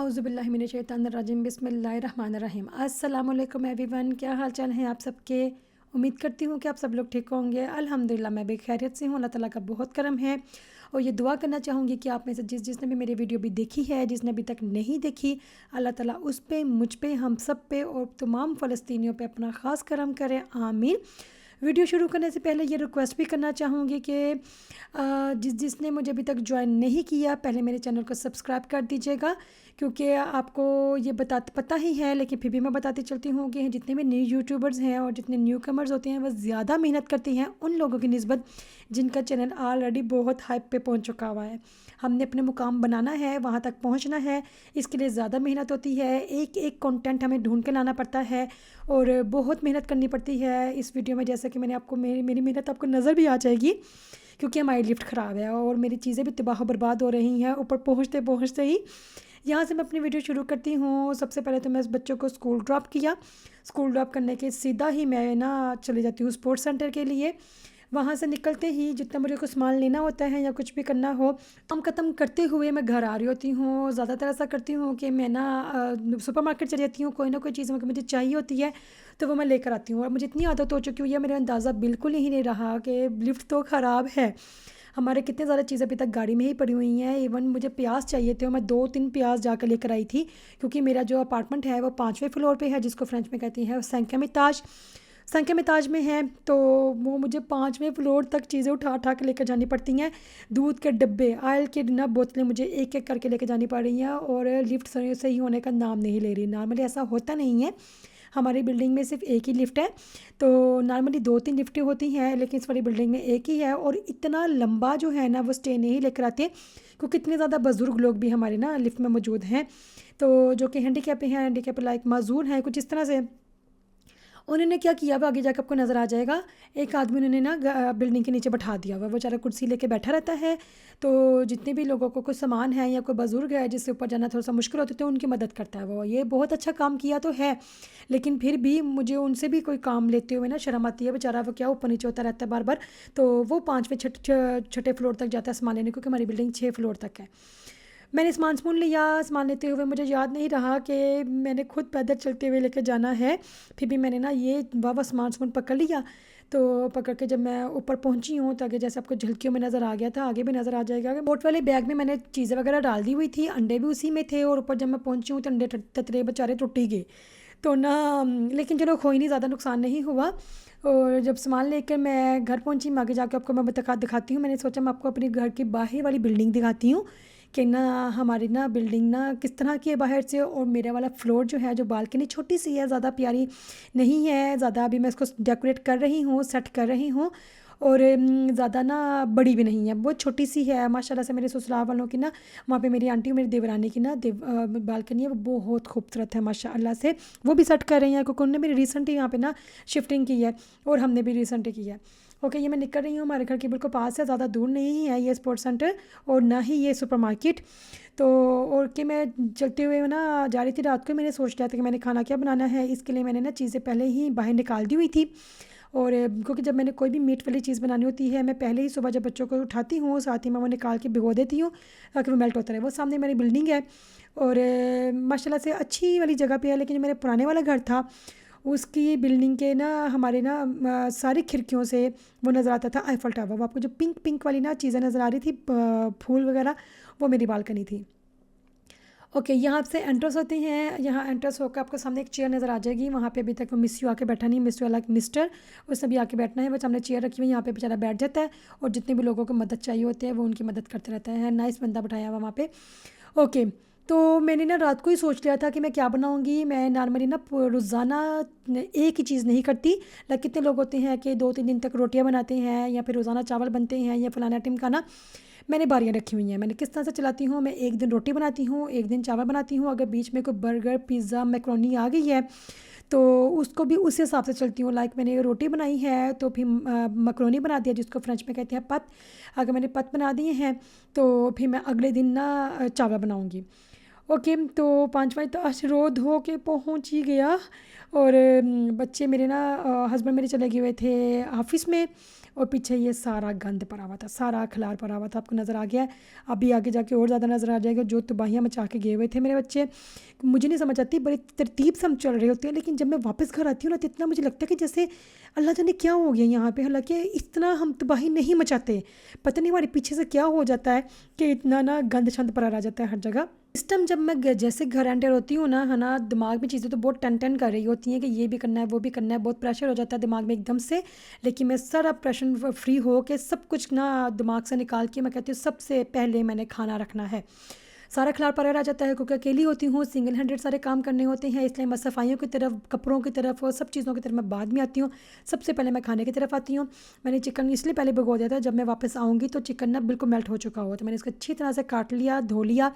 औज़ुबिल्लाहिमिनश्शैतानिर्रजीम बिस्मिल्लाहिर्रहमानिर्रहीम। अस्सलामुअलैकुम एवरीवन, क्या हाल चाल हैं आप सबके। उम्मीद करती हूँ कि आप सब लोग ठीक होंगे। अल्हम्दुलिल्लाह मैं भी खैरियत से हूँ। अल्लाह ताला का बहुत करम है। और ये दुआ करना चाहूँगी कि आप में से जिसने भी मेरी वीडियो भी देखी है, जिसने अभी तक नहीं देखी, अल्लाह ताला उस पे, मुझ पे, हम सब पे और तमाम फ़लस्तीनियों पे अपना ख़ास करम करे, आमीन। वीडियो शुरू करने से पहले ये रिक्वेस्ट भी करना चाहूँगी कि जिसने मुझे अभी तक ज्वाइन नहीं किया, पहले मेरे चैनल को सब्सक्राइब कर दीजिएगा, क्योंकि आपको ये पता ही है, लेकिन फिर भी मैं बताती चलती हूँ कि जितने भी न्यू यूट्यूबर्स हैं और जितने न्यू कमर्स होते हैं, वह ज़्यादा मेहनत करती हैं उन लोगों की निस्बत जिनका चैनल ऑलरेडी बहुत हाइप पे पहुँच चुका हुआ है। हमने अपने मुकाम बनाना है, वहाँ तक पहुँचना है, इसके लिए ज़्यादा मेहनत होती है। एक एक कंटेंट हमें ढूंढ के लाना पड़ता है और बहुत मेहनत करनी पड़ती है। इस वीडियो में जैसे कि मैंने आपको मेरी मेहनत आपको नज़र भी आ जाएगी, क्योंकि हमारी लिफ्ट ख़राब है और मेरी चीज़ें भी तबाह बर्बाद हो रही हैं ऊपर पहुँचते पहुँचते ही। यहाँ से मैं अपनी वीडियो शुरू करती हूँ। सबसे पहले तो मैं इस बच्चों को स्कूल ड्रॉप किया। स्कूल ड्रॉप करने के सीधा ही मैं चली जाती हूँ स्पोर्ट्स सेंटर के लिए। वहाँ से निकलते ही जितना मुझे कुछ सामान लेना होता है या कुछ भी करना हो, काम ख़त्म करते हुए मैं घर आ रही होती हूँ। ज़्यादातर ऐसा करती हूँ कि मैं सुपरमार्केट चली जाती हूँ, कोई ना कोई चीज़ मुझे चाहिए होती है तो वो मैं लेकर आती हूँ। और मुझे इतनी आदत हो चुकी हुई है, मेरा अंदाज़ा बिल्कुल ही नहीं रहा कि लिफ्ट तो ख़राब है। हमारे कितने ज़्यादा चीज़ें अभी तक गाड़ी में ही पड़ी हुई हैं। इवन मुझे प्याज चाहिए थे और मैं 2-3 प्याज जाकर लेकर आई थी, क्योंकि मेरा जो अपार्टमेंट है वो 5वें फ्लोर पे है, जिसको फ्रेंच में कहती हैं संख्या में ताज में है। तो वो मुझे 5वें फ्लोर तक चीज़ें उठा उठा के लेकर जानी पड़ती हैं। दूध के डब्बे, ऑयल की ना बोतलें मुझे एक एक करके लेकर जानी पड़ रही हैं और लिफ्ट सही होने का नाम नहीं ले रही। नॉर्मली ऐसा होता नहीं है, हमारी बिल्डिंग में सिर्फ एक ही लिफ्ट है। तो नॉर्मली 2-3 लिफ्टें होती हैं, लेकिन इस वाली बिल्डिंग में एक ही है। और इतना लंबा जो है ना वो स्टे नहीं लेकर आते, क्योंकि इतने ज़्यादा बुज़ुर्ग लोग भी हमारे लिफ्ट में मौजूद हैं, तो जो कि हैंडीकैप लाइक माजूर हैं कुछ इस तरह से। उन्होंने क्या किया, वो आगे जाकर आपको नज़र आ जाएगा। एक आदमी उन्होंने बिल्डिंग के नीचे बैठा दिया हुआ, वो बेचारा कुर्सी लेके बैठा रहता है। तो जितने भी लोगों को कोई सामान है या कोई बुज़ुर्ग है जिससे ऊपर जाना थोड़ा सा मुश्किल होती है, तो उनकी मदद करता है वो। ये बहुत अच्छा काम किया तो है, लेकिन फिर भी मुझे उनसे भी कोई काम लेते हुए शर्म आती है। बेचारा वो क्या ऊपर नीचे होता रहता है बार बार। तो वो 5वें छठे फ्लोर तक जाता है सामान लेने, क्योंकि हमारी बिल्डिंग 6 फ्लोर तक है। मैंने सामान लिया। सामान लेते हुए मुझे याद नहीं रहा कि मैंने खुद पैदल चलते हुए लेकर जाना है। फिर भी मैंने ये वाह सामान पकड़ लिया। तो पकड़ के जब मैं ऊपर पहुंची हूँ, तो आगे जैसे आपको झलकियों में नज़र आ गया था, आगे भी नज़र आ जाएगा। बोट वाले बैग में मैंने चीज़ें वगैरह डाल दी हुई थी, अंडे भी उसी में थे। और ऊपर जब मैं पहुंची हूँ तो अंडे ततरे बेचारे टूट ही गए। तो लेकिन चलो कोई नहीं, ज़्यादा नुकसान नहीं हुआ। और जब सामान लेकर मैं घर पहुंची, मैं आगे जाकर आपको मैं दिखाती हूँ। मैंने सोचा मैं आपको अपने घर की बाहर वाली बिल्डिंग दिखाती हूँ कि हमारी बिल्डिंग किस तरह की है बाहर से। और मेरा वाला फ्लोर जो है, जो बालकनी छोटी सी है, ज़्यादा प्यारी नहीं है, ज़्यादा अभी मैं इसको डेकोरेट कर रही हूँ, सेट कर रही हूँ। और ज़्यादा बड़ी भी नहीं है, बहुत छोटी सी है। माशाल्लाह से मेरे ससुराल वालों की वहाँ पे मेरी आंटी और मेरी देवरानी की बालकनी है, वो बहुत खूबसूरत है माशाल्लाह से। वो भी सेट कर रही हैं, क्योंकि उन्होंने मेरी रिसेंटली यहाँ पे शिफ्टिंग की है और हमने भी रिसेंटली की है। ओके, ये मैं निकल रही हूँ, हमारे घर के बिल्कुल पास है, ज़्यादा दूर नहीं है ये स्पोर्ट्स सेंटर और ना ही ये सुपरमार्केट। तो और कि मैं चलते हुए जा रही थी। रात को मैंने सोच लिया था कि मैंने खाना क्या बनाना है, इसके लिए मैंने चीज़ें पहले ही बाहर निकाल दी हुई थी। और क्योंकि जब मैंने कोई भी मीट वाली चीज़ बनानी होती है, मैं पहले ही सुबह जब बच्चों को उठाती हूँ, साथ ही मैं वो निकाल के भिगो देती हूँ ताकि वो मेल्ट होता रहे। वो सामने मेरी बिल्डिंग है और माशाल्लाह से अच्छी वाली जगह पे है। लेकिन जो मेरे पुराने वाला घर था, उसकी बिल्डिंग के हमारे सारी खिड़कियों से वो नज़र आता था आईफल टावर। वो आपको जो पिंक पिंक वाली चीज़ें नज़र आ रही थी, फूल वगैरह, वो मेरी बालकनी थी। ओके, यहाँ से एंट्रेंस होती हैं। यहाँ एंट्रेंस होकर आपको सामने एक चेयर नज़र आ जाएगी। वहाँ पे अभी तक वो मिस यू आके बैठा नहीं, मिस यू वाला मिस्टर, उसने भी आके बैठना है। वो सामने चेयर रखी हुई है, यहाँ पे बेचारा बैठ जाता है और जितने भी लोगों को मदद चाहिए होती है वो उनकी मदद करते रहता है। नाइस बंदा बैठाया हुआ वहाँ पे। ओके, तो मैंने रात को ही सोच लिया था कि मैं क्या बनाऊंगी। मैं नॉर्मली रोज़ाना एक ही चीज़ नहीं करती। लाइक कितने लोग होते हैं कि 2-3 दिन तक रोटियां बनाते हैं, या फिर रोज़ाना चावल बनते हैं, या फलाना आइटम का मैंने बारियाँ रखी हुई हैं। मैंने किस तरह से चलाती हूँ, मैं एक दिन रोटी बनाती हूँ, एक दिन चावल बनाती हूँ। अगर बीच में कोई बर्गर, पिज़्ज़ा, मैक्रोनी आ गई है तो उसको भी उस हिसाब से चलती हूँ। लाइक मैंने रोटी बनाई है तो फिर मैक्रोनी बना दिया, जिसको फ्रेंच में कहते हैं पत। अगर मैंने पत बना दिए हैं तो फिर मैं अगले दिन चावल बनाऊँगी। ओके, तो 5 बजे तो रो धो के पहुँच ही गया। और बच्चे मेरे हस्बैंड मेरे चले गए हुए थे ऑफ़िस में, और पीछे ये सारा गंद पड़ा हुआ था, सारा खिलार पड़ा हुआ था। आपको नज़र आ गया है, अभी आगे जाके और ज़्यादा नज़र आ जाएगा। जो तबाहियाँ मचा के गए हुए थे मेरे बच्चे, मुझे नहीं समझ आती, बड़ी तरतीब से हम चल रहे होते हैं, लेकिन जब मैं वापस घर आती हूँ ना तो इतना मुझे लगता है कि जैसे अल्लाह जाने क्या हो गया यहाँ पे। हालांकि इतना हम तबाही नहीं मचाते, पता नहीं हमारे पीछे से क्या हो जाता है कि इतना ना गंद शंद पड़ा रह जाता है हर जगह। इस टाइम जब मैं जैसे घर एंटर होती हूँ ना, है ना, दिमाग में चीज़ें तो बहुत टन टन कर रही होती हैं कि ये भी करना है वो भी करना है, बहुत प्रेशर हो जाता है दिमाग में एकदम से। लेकिन मैं सारा प्रेशर फ्री हो के सब कुछ ना दिमाग से निकाल के मैं कहती हूँ सबसे पहले मैंने खाना रखना है। सारा खिलार पड़ा रह जाता है क्योंकि अकेली होती हूँ, सिंगल हैंडेड सारे काम करने होते हैं, इसलिए मैं सफाइयों की तरफ, कपड़ों की तरफ और सब चीज़ों की तरफ मैं बाद में आती हूँ। सबसे पहले मैं खाने की तरफ आती हूँ। मैंने चिकन इसलिए पहले भिगो दिया था, जब मैं वापस आऊँगी तो चिकन ना बिल्कुल मेल्ट हो चुका हो, तो मैंने इसको अच्छी तरह से काट लिया, धो लिया।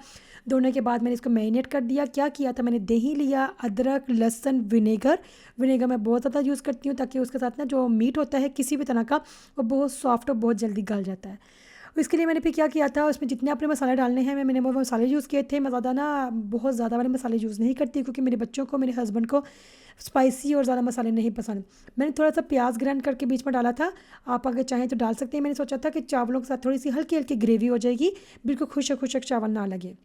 धोने के बाद मैंने इसको मैरिनेट कर दिया। क्या किया था, मैंने दही लिया, अदरक, लहसुन, विनेगर। विनेगर मैं बहुत ज़्यादा यूज़ करती हूँ ताकि उसके साथ ना जो मीट होता है किसी भी तरह का वो बहुत सॉफ्ट और बहुत जल्दी गल जाता है। इसके लिए मैंने फिर क्या किया था, उसमें जितने अपने मसाले डालने हैं मैंने वो मसाले यूज़ किए थे। मैं ज़्यादा ना बहुत ज़्यादा वाले मसाले यूज़ नहीं करती क्योंकि मेरे बच्चों को, मेरे हस्बैंड को स्पाइसी और ज़्यादा मसाले नहीं पसंद। मैंने थोड़ा सा प्याज ग्राइंड करके बीच में डाला था, आप अगर चाहें तो डाल सकते हैं। मैंने सोचा था कि चावलों के साथ थोड़ी सी हल्की हल्की ग्रेवी हो जाएगी, बिल्कुल खुशक खुशक चावल ना लगे।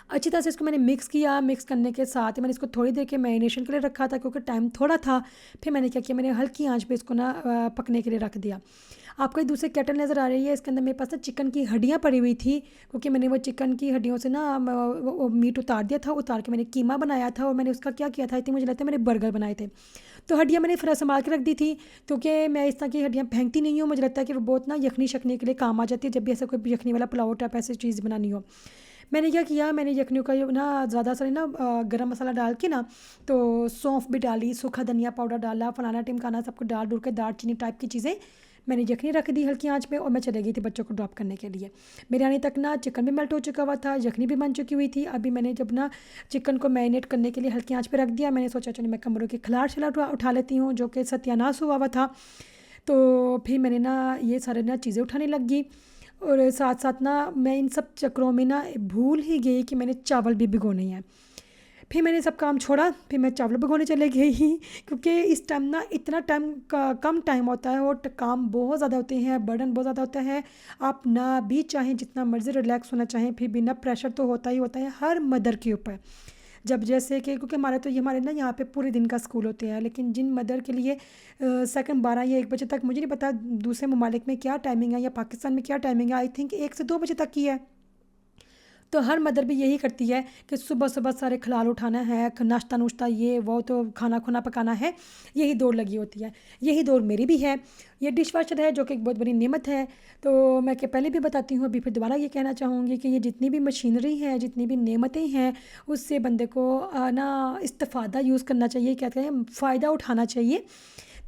अच्छी तरह से इसको मैंने मिक्स किया। मिक्स करने के साथ ही मैंने इसको थोड़ी देर के मैरिनेशन के लिए रखा था क्योंकि टाइम थोड़ा था। फिर मैंने क्या किया, मैंने हल्की आंच पे इसको ना पकने के लिए रख दिया। आपको एक दूसरी केटल नज़र आ रही है, इसके अंदर मेरे पास ना चिकन की हड्डियाँ पड़ी हुई थी क्योंकि मैंने वो चिकन की हड्डियों से ना वो मीट उतार दिया था। उतार के मैंने कीमा बनाया था और मैंने उसका क्या किया था, इतनी मुझे लगता है मैंने बर्गर बनाए थे। तो हड्डियाँ मैंने फिर संभाल के रख दी थी क्योंकि मैं इस तरह की हड्डियाँ फेंकती नहीं हूँ। मुझे लगता है कि वो बहुत ना यखनी शखनी के लिए काम आ जाती है जब भी ऐसा कोई यखनी वाला पुलाव टाइप ऐसी चीज़ बनानी हो। मैंने क्या किया, मैंने यखनियों का ये ना ज़्यादा सारे ना गरम मसाला डाल के ना, तो सौंफ भी डाली, सूखा धनिया पाउडर डाला, फलाना टिमकाना सब कुछ डाल डूल के दालचीनी टाइप की चीज़ें मैंने यखनी रख दी हल्की आंच पे और मैं चले गई थी बच्चों को ड्रॉप करने के लिए। मेरे आने तक ना चिकन भी मेल्ट हो चुका हुआ था, यखनी भी बन चुकी हुई थी। अभी मैंने जब ना चिकन को मैरिनेट करने के लिए हल्की आंच पे रख दिया, मैंने सोचा चलो मैं कमरों की खिलार शिलार उठा लेती हूँ जो कि सत्यानाश हुआ हुआ था। तो फिर मैंने ना ये सारे ना चीज़ें उठाने लग गई और साथ साथ ना मैं इन सब चक्करों में ना भूल ही गई कि मैंने चावल भी भिगोने हैं। फिर मैंने सब काम छोड़ा, फिर मैं चावल भिगोने चले गई ही क्योंकि इस टाइम ना इतना टाइम का कम टाइम होता है और काम बहुत ज़्यादा होते हैं, बर्डन बहुत ज़्यादा होता है। आप ना भी चाहें जितना मर्ज़ी रिलैक्स होना चाहें फिर भी ना प्रेशर तो होता ही होता है हर मदर के ऊपर। जब जैसे कि क्योंकि हमारे तो ये हमारे ना यहाँ पे पूरे दिन का स्कूल होते हैं, लेकिन जिन मदर के लिए सेकंड 12 या 1 बजे तक, मुझे नहीं पता दूसरे ममालिक में क्या टाइमिंग है या पाकिस्तान में क्या टाइमिंग है, आई थिंक 1 से 2 बजे तक की है। तो हर मदर भी यही करती है कि सुबह सुबह सारे खिलाल उठाना है, नाश्ता नुश्ता ये वो, तो खाना खुना पकाना है, यही दौड़ लगी होती है। यही दौड़ मेरी भी है। ये डिश वाशर है जो कि एक बहुत बड़ी नेमत है। तो मैं क्या पहले भी बताती हूँ, अभी फिर दोबारा ये कहना चाहूँगी कि ये जितनी भी मशीनरी है, जितनी भी नेमतें हैं, उससे बंदे को ना इस्तिफ़ादा यूज़ करना चाहिए, क्या कहते हैं, फ़ायदा उठाना चाहिए।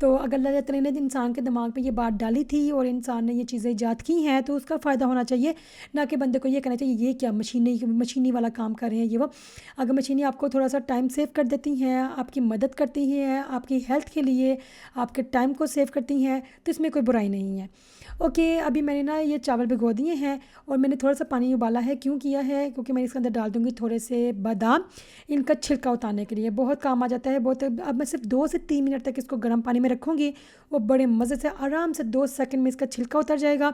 तो अगर अल्लाह ताला ने इंसान के दिमाग में ये बात डाली थी और इंसान ने ये चीज़ें ईजाद की हैं तो उसका फ़ायदा होना चाहिए, ना कि बंदे को ये कहना चाहिए ये क्या मशीनी वाला काम कर रहे हैं ये वो। अगर मशीनी आपको थोड़ा सा टाइम सेव कर देती हैं, आपकी मदद करती हैं, आपकी हेल्थ के लिए आपके टाइम को सेव करती हैं, तो इसमें कोई बुराई नहीं है। ओके, अभी मैंने ना ये चावल भिगो दिए हैं और मैंने थोड़ा सा पानी उबाला है। क्यों किया है, क्योंकि मैं इसके अंदर डाल दूँगी थोड़े से बादाम, इनका छिलका उतारने के लिए बहुत काम आ जाता है। बहुत, अब मैं सिर्फ 2 से 3 मिनट तक इसको गर्म पानी में रखूँगी, वो बड़े मज़े से आराम से 2 सेकंड में इसका छिलका उतर जाएगा।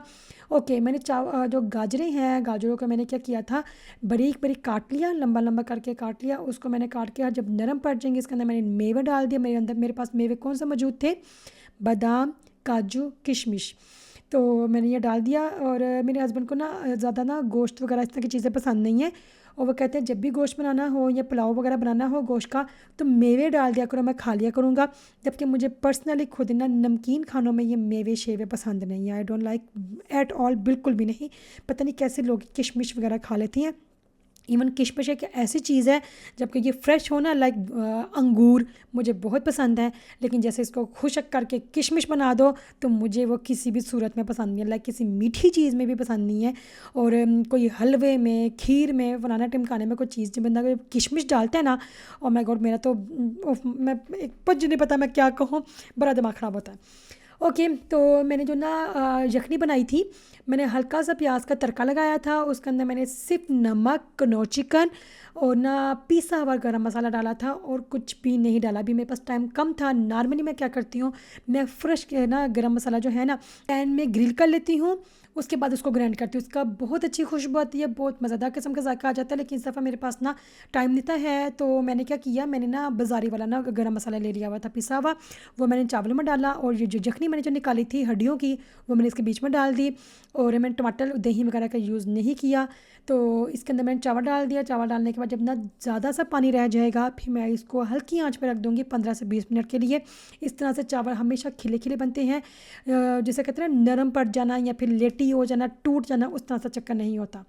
ओके, मैंने जो गाजरें हैं, गाजरों को मैंने क्या किया था, बारीक बारीक काट लिया, लंबा लंबा करके काट लिया। उसको मैंने काट के जब नरम पड़ जाएंगे इसके अंदर मैंने मेवे डाल दिया। मेरे पास मेवे कौन से मौजूद थे, बादाम, काजू, किशमिश, तो मैंने ये डाल दिया। और मेरे हस्बैंड को ना ज़्यादा ना गोश्त वगैरह इस तरह की चीज़ें पसंद नहीं है और वो कहते हैं जब भी गोश्त बनाना हो या पुलाव वगैरह बनाना हो गोश्त का तो मेवे डाल दिया करो, मैं खा लिया करूँगा। जबकि मुझे पर्सनली खुद ना नमकीन खानों में ये मेवे शेवे पसंद नहीं है, I don't like at all, बिल्कुल भी नहीं। पता नहीं कैसे लोग किशमिश वगैरह खा लेती हैं। इवन किशमिश एक ऐसी चीज़ है जबकि ये फ्रेश हो ना, लाइक अंगूर मुझे बहुत पसंद है, लेकिन जैसे इसको खुशक करके किशमिश बना दो तो मुझे वो किसी भी सूरत में पसंद नहीं है, लाइक किसी मीठी चीज़ में भी पसंद नहीं है। और कोई हलवे में, खीर में, फलाना टिमकाने में कोई चीज़ जब बंदा किशमिश डालता है ना, और माय गॉड, मेरा तो मैं एक पज नहीं पता मैं क्या कहूँ, बड़ा दिमाग ख़राब होता है। ओके, तो मैंने जो ना यखनी बनाई थी, मैंने हल्का सा प्याज का तड़का लगाया था, उसके अंदर मैंने सिर्फ नमक, कनौर चिकन और ना पिसा हुआ गरम मसाला डाला था और कुछ भी नहीं डाला। अभी मेरे पास टाइम कम था। नॉर्मली मैं क्या करती हूँ, मैं फ्रेश ना गरम मसाला जो है ना पैन में ग्रिल कर लेती हूँ, उसके बाद उसको ग्राइंड करती हूँ। उसका बहुत अच्छी खुशबू आती है, बहुत मज़ेदार किस्म का जायका आ जाता है। लेकिन इस दफ़ा मेरे पास ना टाइम नहीं था है, तो मैंने क्या किया, मैंने ना बाज़ारी वाला ना गरम मसाला ले लिया हुआ था पिसा हुआ, वो मैंने चावलों में डाला और ये जो यखनी मैंने जो निकाली थी हड्डियों की, वो मैंने इसके बीच में डाल दी। और मैंने टमाटर दही वगैरह का यूज़ नहीं किया, तो इसके अंदर मैंने चावल डाल दिया। चावल डालने के बाद जब ना ज़्यादा सा पानी रह जाएगा, फिर मैं इसको हल्की आंच पर रख दूँगी 15 से 20 मिनट के लिए। इस तरह से चावल हमेशा खिले खिले बनते हैं, जिसे कहते हैं ना नरम पड़ जाना या फिर लेटी हो जाना, टूट जाना, उस तरह से चक्कर नहीं होता।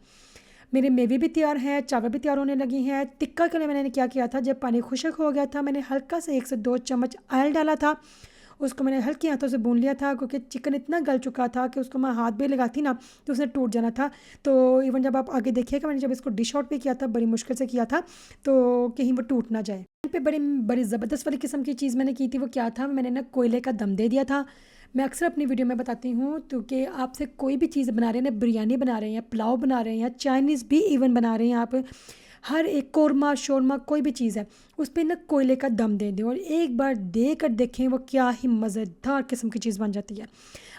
मेरे मेवे भी तैयार हैं, चावल भी तैयार होने लगी हैं। टिक्का के लिए मैंने क्या किया था, जब पानी खुश्क हो गया था, मैंने हल्का से 1 से 2 चम्मच ऑयल डाला था। उसको मैंने हल्के हाथों से भून लिया था, क्योंकि चिकन इतना गल चुका था कि उसको मैं हाथ भी लगाती ना तो उसने टूट जाना था। तो इवन जब आप आगे देखिएगा, मैंने जब इसको डिश आउट भी किया था, बड़ी मुश्किल से किया था, तो कहीं वो टूट ना जाए। पे बड़ी बड़ी ज़बरदस्त वाली किस्म की चीज़ मैंने की थी। वो क्या था, मैंने ना कोयले का दम दे दिया था। मैं अक्सर अपनी वीडियो में बताती हूँ, क्योंकि आपसे कोई भी चीज़ बना रहे हैं ना, बिरयानी बना रहे हैं या पुलाव बना रहे हैं या चाइनीज़ भी इवन बना रहे हैं आप, हर एक कौरमा शौरमा कोई भी चीज़ है, उस पे ना कोयले का दम दे दें और एक बार दे कर देखें, वो क्या ही मज़ेदार किस्म की चीज़ बन जाती है।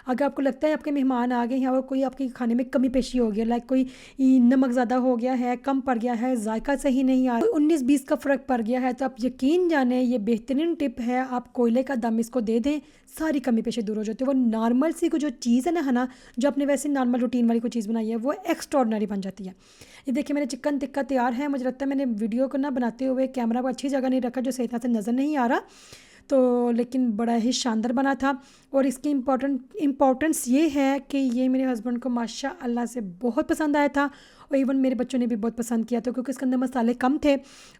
अगर आपको लगता है आपके मेहमान आ गए हैं और कोई आपके खाने में कमी पेशी हो गया, लाइक कोई नमक ज़्यादा हो गया है, कम पड़ गया है, जायका सही नहीं आ रहा, 19-20 का फ़र्क पड़ गया है, तो आप यकीन जाने ये बेहतरीन टिप है, आप कोयले का दम इसको दे दें, सारी कमी पेशी दूर हो जाती है। वो नॉर्मल सी को जो चीज़ है ना, जो आपने वैसे नॉर्मल रूटीन वाली कोई चीज़ बनाई है, वो एक्स्ट्रॉर्डनरी बन जाती है। ये देखिए मेरे चिकन टिक्का तैयार है। मुझे लगता है मैंने वीडियो को ना बनाते हुए कैमरा को अच्छी जगह नहीं रखा, जो सही तरह से नज़र नहीं आ रहा, तो लेकिन बड़ा ही शानदार बना था। और इसकी इम्पोर्टेंस ये है कि ये मेरे हस्बैंड को माशाअल्लाह से बहुत पसंद आया था और इवन मेरे बच्चों ने भी बहुत पसंद किया था, क्योंकि इसके अंदर मसाले कम थे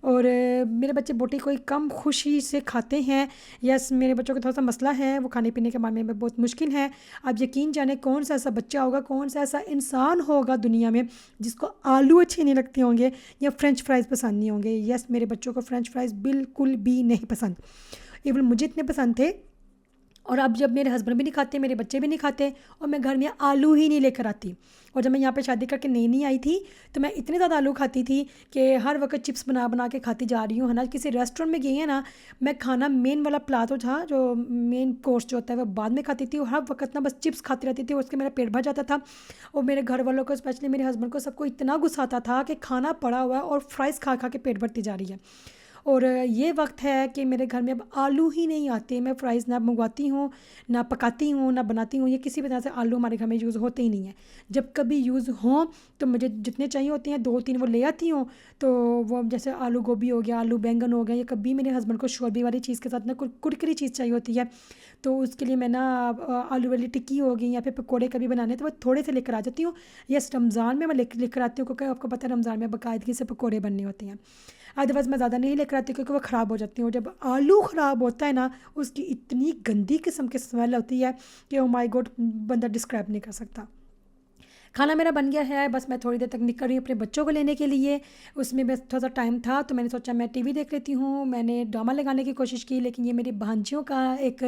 और मेरे बच्चे बोटी कोई कम खुशी से खाते हैं। यस, मेरे बच्चों को थोड़ा सा मसला है, वो खाने पीने के मामले में बहुत मुश्किल है। आप यकीन जाने कौन सा ऐसा बच्चा होगा, कौन सा ऐसा इंसान होगा दुनिया में जिसको आलू अच्छे नहीं लगते होंगे या फ्रेंच फ्राइज़ पसंद नहीं होंगे। यस, मेरे बच्चों को फ्रेंच फ्राइज़ बिल्कुल भी नहीं पसंद, इवन मुझे इतने पसंद थे। और अब जब मेरे हस्बैंड भी नहीं खाते, मेरे बच्चे भी नहीं खाते, और मैं घर में आलू ही नहीं लेकर आती। और जब मैं यहाँ पे शादी करके नई नई आई थी, तो मैं इतने ज़्यादा आलू खाती थी कि हर वक्त चिप्स बना बना के खाती जा रही हूँ, है ना। किसी रेस्टोरेंट में गई है ना, मैं खाना मेन वाला प्लाटो था, जो मेन कोर्स जो होता है, वो बाद में खाती थी और हर वक्त ना बस चिप्स खाती रहती थी, उसके मेरा पेट भर जाता था। और मेरे घर वालों को, स्पेशली मेरे हस्बैंड को, सबको इतना गुस्सा आता था कि खाना पड़ा हुआ है और फ्राइज़ खा खा के पेट भरती जा रही है। और ये वक्त है कि मेरे घर में अब आलू ही नहीं आते। मैं फ्राइज़ ना मंगवाती हूँ, ना पकाती हूँ, ना बनाती हूँ, ये किसी भी तरह से आलू हमारे घर में यूज़ होते ही नहीं है। जब कभी यूज़ हों तो मुझे जितने चाहिए होते हैं 2-3 वो ले आती हूँ। तो वो जैसे आलू गोभी हो गया, आलू बैंगन हो गया, या कभी मेरे हस्बैंड को शोरबी वाली चीज़ के साथ ना कुरकुरी चीज़ चाहिए होती है, तो उसके लिए मैं ना आलू वाली टिक्की हो गई या फिर पकौड़े कभी बनाने, तो वो थोड़े से लेकर आ जाती हूँ। यस, रमज़ान में मैं लेकर आती हूँ, क्योंकि आपको पता है रमज़ान में बाकायदगी से पकौड़े बनने होते हैं। अदरवाइज़ मैं ज़्यादा नहीं लेकर आती, क्योंकि वो ख़राब हो जाती हैं। और जब आलू ख़राब होता है ना, उसकी इतनी गंदी किस्म की स्मेल होती है कि ओ माय गॉड, बंदा डिस्क्राइब नहीं कर सकता। खाना मेरा बन गया है, बस मैं थोड़ी देर तक निकल रही हूँ अपने बच्चों को लेने के लिए। उसमें बस थोड़ा सा टाइम था, तो मैंने सोचा मैं टीवी देख लेती हूँ। मैंने ड्रामा लगाने की कोशिश की, लेकिन ये मेरी भांजियों का एक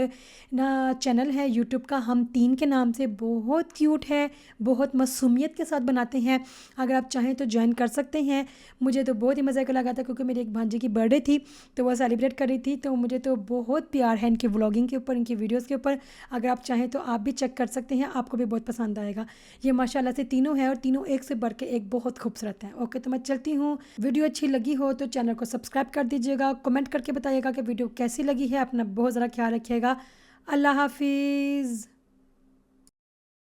ना चैनल है यूट्यूब का, हम तीन के नाम से, बहुत क्यूट है, बहुत मासूमियत के साथ बनाते हैं। अगर आप चाहें तो ज्वाइन कर सकते हैं। मुझे तो बहुत ही मज़े का लगा था, क्योंकि मेरी एक भांजी की बर्थडे थी, तो वह सेलिब्रेट कर रही थी, तो मुझे तो बहुत प्यार है इनकी व्लॉगिंग के ऊपर, इनकी वीडियोज़ के ऊपर। अगर आप चाहें तो आप भी चेक कर सकते हैं, आपको भी बहुत पसंद आएगा। ये माशाल्लाह से तीनों हैं और तीनों एक से बढ़ के एक बहुत खूबसूरत हैं। ओके, तो मैं चलती हूँ। वीडियो अच्छी लगी हो तो चैनल को सब्सक्राइब कर दीजिएगा, कमेंट करके बताइएगा कि वीडियो कैसी लगी है। अपना बहुत ज़्यादा ख्याल रखिएगा। अल्लाह हाफिज़।